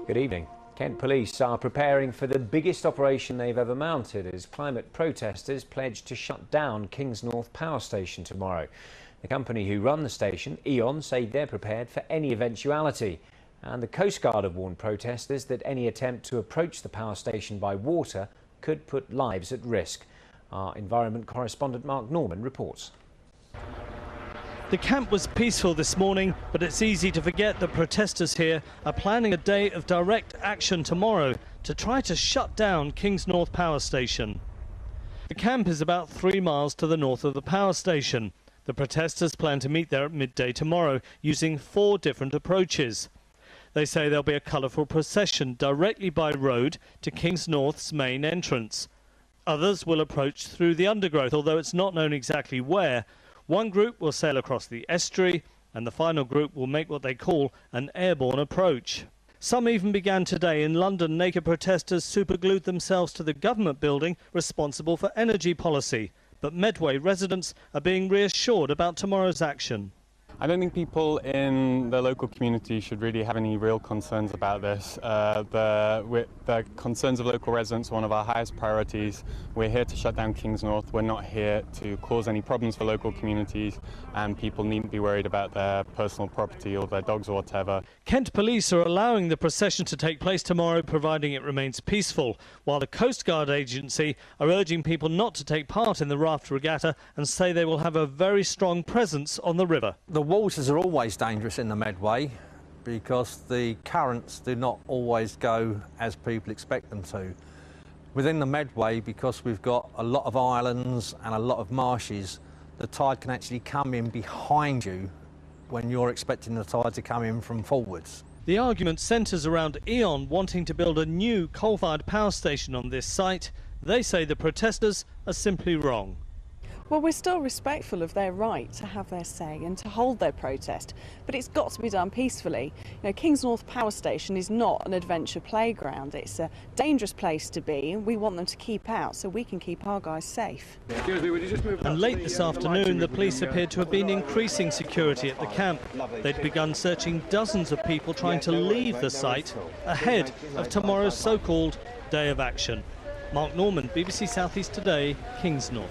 Good evening. Kent Police are preparing for the biggest operation they've ever mounted as climate protesters pledge to shut down Kingsnorth Power Station tomorrow. The company who run the station, E.ON, say they're prepared for any eventuality. And the Coast Guard have warned protesters that any attempt to approach the power station by water could put lives at risk. Our environment correspondent Mark Norman reports. The camp was peaceful this morning, but it's easy to forget that protesters here are planning a day of direct action tomorrow to try to shut down Kingsnorth Power Station. The camp is about 3 miles to the north of the power station. The protesters plan to meet there at midday tomorrow using 4 different approaches. They say there'll be a colourful procession directly by road to Kingsnorth's main entrance. Others will approach through the undergrowth, although it's not known exactly where. One group will sail across the estuary, and the final group will make what they call an airborne approach. Some even began today. In London, naked protesters superglued themselves to the government building responsible for energy policy. But Medway residents are being reassured about tomorrow's action. I don't think people in the local community should really have any real concerns about this. The concerns of local residents are one of our highest priorities. We're here to shut down Kingsnorth. We're not here to cause any problems for local communities, and people needn't be worried about their personal property or their dogs or whatever. Kent Police are allowing the procession to take place tomorrow, providing it remains peaceful, while the Coast Guard agency are urging people not to take part in the raft regatta and say they will have a very strong presence on the river. The waters are always dangerous in the Medway because the currents do not always go as people expect them to. Within the Medway, because we've got a lot of islands and a lot of marshes, the tide can actually come in behind you when you're expecting the tide to come in from forwards. The argument centres around E.ON wanting to build a new coal-fired power station on this site. They say the protesters are simply wrong. Well, we're still respectful of their right to have their say and to hold their protest, but it's got to be done peacefully. You know, Kingsnorth Power Station is not an adventure playground. It's a dangerous place to be, and we want them to keep out so we can keep our guys safe. And late this afternoon, the police appeared to have been increasing security at the camp. They'd begun searching dozens of people trying to leave the site ahead of tomorrow's so-called Day of Action. Mark Norman, BBC South East Today, Kingsnorth.